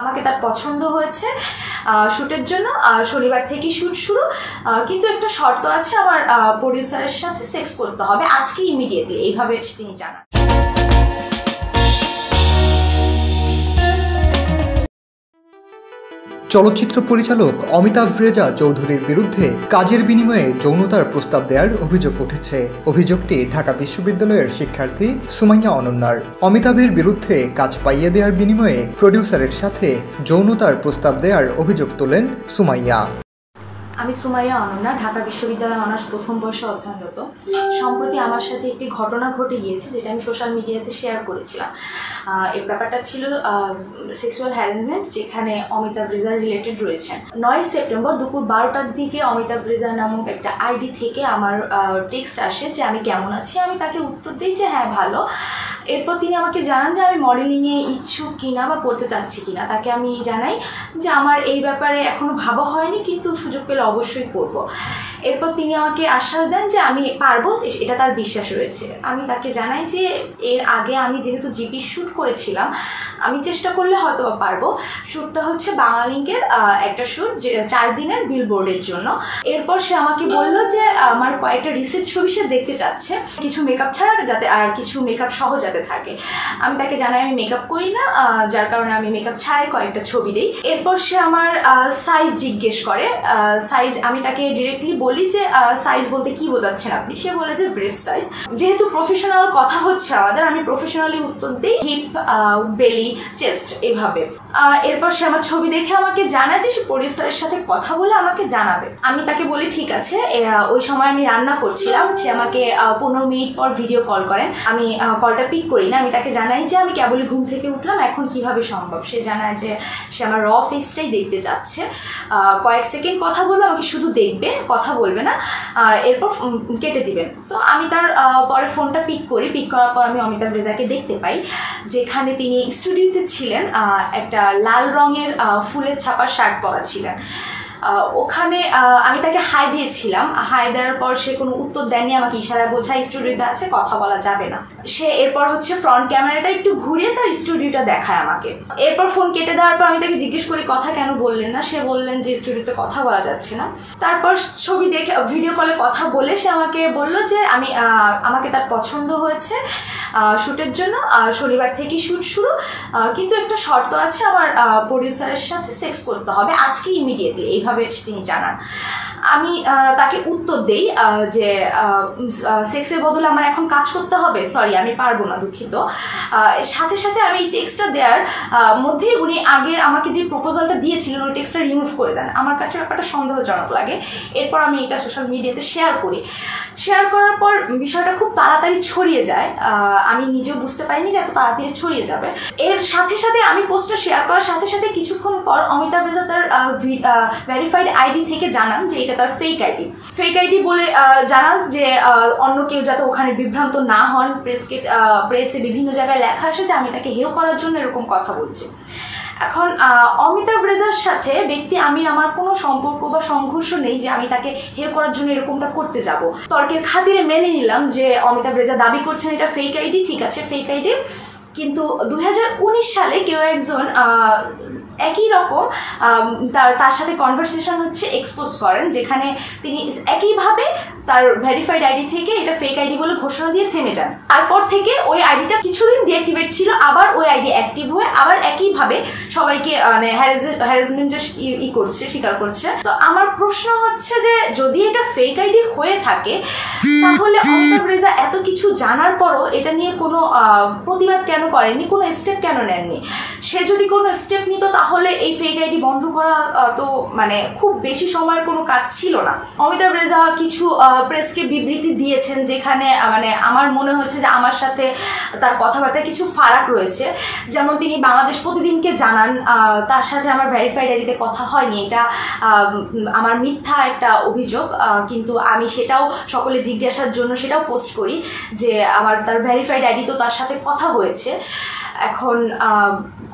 আমাকে তার পছন্দ হয়েছে শ্যুটের জন্য। শনিবার থেকে শ্যুট শুরু, কিন্তু একটা শর্ত আছে, আমার প্রোডিউসারের সাথে সেক্স করতে হবে আজকে ইমিডিয়েটলি, এইভাবে তিনি জানান। চলচ্চিত্র পরিচালক অমিতাভ রেজা চৌধুরীর বিরুদ্ধে কাজের বিনিময়ে যৌনতার প্রস্তাব দেওয়ার অভিযোগ উঠেছে। অভিযোগটি ঢাকা বিশ্ববিদ্যালয়ের শিক্ষার্থী সুমাইয়া অনন্যার। অমিতাভের বিরুদ্ধে কাজ পাইয়ে দেওয়ার বিনিময়ে প্রডিউসারের সাথে যৌনতার প্রস্তাব দেওয়ার অভিযোগ তোলেন সুমাইয়া। আমি সুমাইয়া অনন্যা, ঢাকা বিশ্ববিদ্যালয়ে অনার্স প্রথম বর্ষে অধ্যয়নরত। সম্প্রতি আমার সাথে একটি ঘটনা ঘটে গিয়েছে, যেটা আমি সোশ্যাল মিডিয়াতে শেয়ার করেছিলাম। এই ব্যাপারটা ছিল সেক্সুয়াল হ্যারাসমেন্ট, যেখানে অমিতাভ রেজা রিলেটেড রয়েছেন। 9 সেপ্টেম্বর দুপুর 12টার দিকে অমিতাভ রেজা নামক একটা আইডি থেকে আমার টেক্সট আসে যে আমি কেমন আছি। আমি তাকে উত্তর দিই যে হ্যাঁ ভালো। এরপর তিনি আমাকে জানান যে আমি মডেলিংয়ে ইচ্ছুক কিনা বা করতে চাচ্ছি কিনা। তাকে আমি জানাই যে আমার এই ব্যাপারে এখনো ভাবা হয়নি, কিন্তু সুযোগ পেলে অবশ্যই করব। এরপর তিনি আমাকে আশ্বাস দেন যে আমি পারবো, এটা তার বিশ্বাস রয়েছে। আমি তাকে জানাই যে এর আগে আমি যেহেতু জিপি শ্যুট করেছিলাম, আমি চেষ্টা করলে হয়তো পারবো। শ্যুটটা হচ্ছে বাংলালিংকের একটা শ্যুট, যে 4 দিনের বিলবোর্ডের জন্য। এরপর সে আমাকে বললো যে আমার কয়েকটা রিসেট ছবি সে দেখতে চাচ্ছে, কিছু মেকআপ ছাড়া, যাতে আর কিছু মেকআপ সহ যাতে থাকে। আমি তাকে জানাই আমি মেকআপ করি না, যার কারণে আমি মেকআপ ছাড়াই কয়েকটা ছবি দিই। এরপর সে আমার সাইজ জিজ্ঞেস করে। সাইজ আমি তাকে ডিরেক্টলি বলি যে সাইজ বলতে কি বোঝাচ্ছেন আপনি। সে বলে যে ব্রেস্ট সাইজ। যেহেতু প্রফেশনাল কথা হচ্ছে আমাদের, আমি প্রফেশনালি উত্তর দিই হিপ, বেলি, চেস্ট, এভাবে। এরপর সে আমার ছবি দেখে আমাকে জানায় যে সে প্রডিউসারের সাথে কথা বলে আমাকে জানাবে। আমি তাকে বলি ঠিক আছে। ওই সময় আমি রান্না করছিলাম। সে আমাকে 15 মিনিট পর ভিডিও কল করেন। আমি কলটা পিক করি না। আমি তাকে জানাই যে আমি কেবলই ঘুম থেকে উঠলাম, এখন কিভাবে সম্ভব। সে জানায় যে সে আমার র ফেসটাই দেখতে চাচ্ছে, কয়েক সেকেন্ড কথা বলবে, আমাকে শুধু দেখবে, কথা বলবে না, এরপর কেটে দিবেন। তো আমি তার পরে ফোনটা পিক করি। পিক করার পর আমি অমিতাভ রেজাকে দেখতে পাই, যেখানে তিনি স্টুডিওতে ছিলেন। একটা লাল রঙের ফুলের ছাপার শার্ট পরা ছিলেন। ওখানে আমি তাকে হাই দিয়েছিলাম। হাই দেওয়ার পর সে কোনো উত্তর দেয়নি, আমাকে ইশারা বোঝায় স্টুডিওতে আছে, কথা বলা যাবে না। সে এরপর হচ্ছে ফ্রন্ট ক্যামেরাটা একটু ঘুরিয়ে তার স্টুডিওটা দেখায় আমাকে। এরপর ফোন কেটে দেওয়ার পর আমি তাকে জিজ্ঞেস করি কথা কেন বললেন না। সে বললেন যে স্টুডিওতে কথা বলা যাচ্ছে না। তারপর ছবি দেখে ভিডিও কলে কথা বলে সে আমাকে বললো যে আমাকে তার পছন্দ হয়েছে শ্যুটের জন্য। শনিবার থেকে শ্যুট শুরু, কিন্তু একটা শর্ত আছে, আমার প্রডিউসারের সাথে সেক্স করতে হবে আজকে ইমিডিয়েটলি, এইভাবে তিনি জানান। আমি তাকে উত্তর দেই যে সেক্সের বদলে আমার এখন কাজ করতে হবে, সরি আমি পারবো না, দুঃখিত। সাথে সাথে আমি এই টেক্সটটা দেওয়ার মধ্যেই উনি আগের আমাকে যে প্রপোজালটা দিয়েছিলেন ওই টেক্সটটা রিমুভ করে দেন। আমার কাছে ব্যাপারটা সন্দেহজনক লাগে। এরপর আমি এটা সোশ্যাল মিডিয়াতে শেয়ার করি। শেয়ার করার পর বিষয়টা খুব তাড়াতাড়ি ছড়িয়ে যায়। আমি নিজেও বুঝতে পারিনি যে এত তাড়াতাড়ি ছড়িয়ে যাবে। এর সাথে সাথে আমি পোস্টটা শেয়ার করার সাথে সাথে কিছুক্ষণ পর অমিতাভ রেজা তার ভেরিফাইড আইডি থেকে জানান যে এটা তার ফেক আইডি। ফেক আইডি বলে জানান যে অন্য কেউ যাতে ওখানে বিভ্রান্ত না হন। প্রেসে বিভিন্ন জায়গায় লেখা আসে যে আমি তাকে হেয় করার জন্য এরকম কথা বলছি। এখন অমিতাভ রেজার সাথে ব্যক্তি আমি আমার কোনো সম্পর্ক বা সংঘর্ষ নেই যে আমি তাকে হেয় করার জন্য এরকমটা করতে যাব। তর্কের খাতিরে মেনে নিলাম যে অমিতাভ রেজা দাবি করছেন এটা ফেক আইডি, ঠিক আছে ফেক আইডি। কিন্তু 2019 সালে কেউ একজন একই রকম তার সাথে কনভারসেশন হচ্ছে এক্সপোজ করেন, যেখানে তিনি একইভাবে তার ভেরিফাইড আইডি থেকে এটা ফেক আইডি বলে ঘোষণা দিয়ে থেমে যান। তারপর থেকে ওই আইডিটা কিছুদিন ডিঅ্যাক্টিভেট ছিল, আবার ওই আইডি অ্যাক্টিভ হয়ে আবার একইভাবে সবাইকে মানে হ্যারাসমেন্টের করছে, স্বীকার করছে। তো আমার প্রশ্ন হচ্ছে যে যদি এটা ফেক আইডি হয়ে থাকে, তাহলে অমিতাভ রেজা এত কিছু জানার পরও এটা নিয়ে কোনো প্রতিবাদ কেন করেননি, কোনো স্টেপ কেন নেননি? সে যদি কোনো স্টেপ নিত তাহলে এই ফেক আইডি বন্ধ করা তো মানে খুব বেশি সময়ের কোনো কাজ ছিল না। অমিতাভ রেজা কিছু প্রেসকে বিবৃতি দিয়েছেন, যেখানে মানে আমার মনে হচ্ছে যে আমার সাথে তার কথাবার্তায় কিছু ফারাক রয়েছে। যেমন তিনি বাংলাদেশ প্রতিদিনকে জানান তার সাথে আমার ভেরিফাইড আইডিতে কথা হয়নি, এটা আমার মিথ্যা একটা অভিযোগ। কিন্তু আমি সেটাও সকলে জিজ্ঞাসার জন্য সেটাও পোস্ট করি যে তার ভেরিফাইড আইডি তো তার সাথে কথা হয়েছে। এখন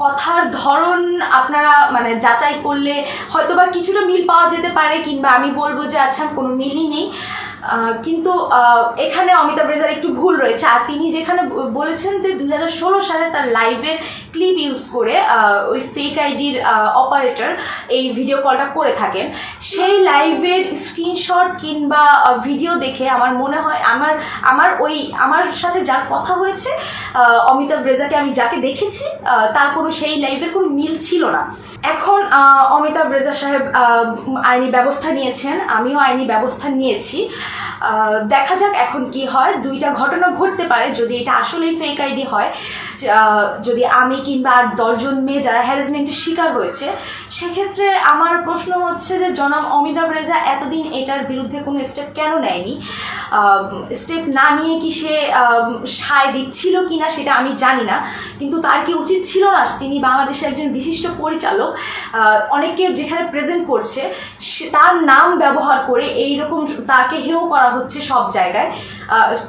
কথার ধরন আপনারা মানে যাচাই করলে হয়তোবা কিছুটা মিল পাওয়া যেতে পারে, কিংবা আমি বলবো যে আচ্ছা কোনো মিলই নেই। কিন্তু এখানে অমিতাভ রেজার একটু ভুল রয়েছে। আর তিনি যেখানে বলেছেন যে 2016 সালে তার লাইভে ক্লিপ ইউজ করে ওই ফেক আইডির অপারেটর এই ভিডিও কলটা করে থাকেন। সেই লাইভের স্ক্রিনশট কিংবা ভিডিও দেখে আমার মনে হয় আমার সাথে যার কথা হয়েছে, অমিতাভ রেজাকে আমি যাকে দেখেছি, তার কোনো সেই লাইভের কোনো মিল ছিল না। এখন অমিতাভ রেজা সাহেব আইনি ব্যবস্থা নিয়েছেন, আমিও আইনি ব্যবস্থা নিয়েছি। দেখা যাক এখন কি হয়। দুইটা ঘটনা ঘটতে পারে। যদি এটা আসলেই ফেক আইডি হয়, যদি আমি কিংবা আর 10 জন মেয়ে যারা হ্যারাসমেন্টের শিকার হয়েছে, সেক্ষেত্রে আমার প্রশ্ন হচ্ছে যে জনাব অমিতাভ রেজা এতদিন এটার বিরুদ্ধে কোনো স্টেপ কেন নেয়নি? স্টেপ না নিয়ে কি সে সায় দিচ্ছিল কিনা সেটা আমি জানি না, কিন্তু তার কি উচিত ছিল না? তিনি বাংলাদেশের একজন বিশিষ্ট পরিচালক, অনেকে যেখানে প্রেজেন্ট করছে তার নাম ব্যবহার করে এইরকম তাকে হেয় করা হচ্ছে সব জায়গায়।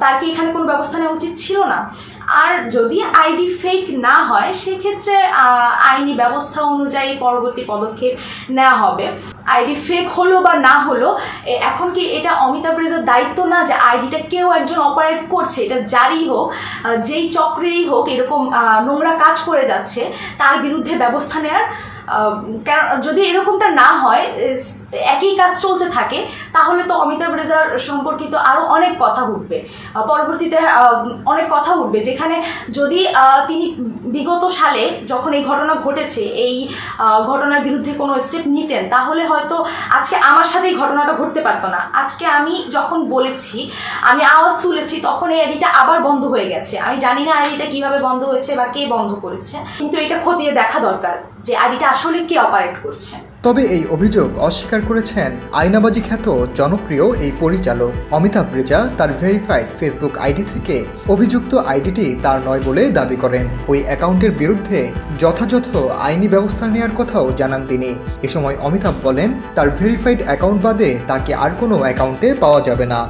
তার কি এখানে কোনো ব্যবস্থা নেওয়া উচিত ছিল না? আর যদি আইডি ফেক না হয়, সেক্ষেত্রে আইনি ব্যবস্থা অনুযায়ী পরবর্তী পদক্ষেপ নেওয়া হবে। আইডি ফেক হলো বা না হলো, এখন কি এটা অমিতাভ রেজার দায়িত্ব না যে আইডিটা কেউ একজন অপারেট করছে? এটা যারই হোক, যেই চক্রেই হোক, এরকম নোংরা কাজ করে যাচ্ছে তার বিরুদ্ধে ব্যবস্থা নেওয়ার। যদি এরকমটা না হয়, একই কাজ চলতে থাকে, তাহলে তো অমিতাভ রেজার সম্পর্কিত আরও অনেক কথা উঠবে, পরবর্তীতে অনেক কথা উঠবে, যেখানে যদি তিনি বিগত সালে যখন এই ঘটনা ঘটেছে এই ঘটনার বিরুদ্ধে কোনো স্টেপ নিতেন, তাহলে হয়তো আজকে আমার সাথে এই ঘটনাটা ঘটতে পারতো না। আজকে আমি যখন বলেছি, আমি আওয়াজ তুলেছি, তখন এই আইডিটা আবার বন্ধ হয়ে গেছে। আমি জানি না আইডিটা কিভাবে বন্ধ হয়েছে বা কে বন্ধ করেছে, কিন্তু এটা খতিয়ে দেখা দরকার যে আইডিটা আসলে কে অপারেট করছে। তবে এই অভিযোগ অস্বীকার করেছেন আয়নাবাজি খ্যাত জনপ্রিয় এই পরিচালক। অমিতাভ রেজা তার ভেরিফাইড ফেসবুক আইডি থেকে অভিযুক্ত আইডিটি তার নয় বলে দাবি করেন। ওই অ্যাকাউন্টের বিরুদ্ধে যথাযথ আইনি ব্যবস্থা নেওয়ার কথাও জানান তিনি। এ সময় অমিতাভ বলেন, তার ভেরিফাইড অ্যাকাউন্ট বাদে তাকে আর কোনো অ্যাকাউন্টে পাওয়া যাবে না।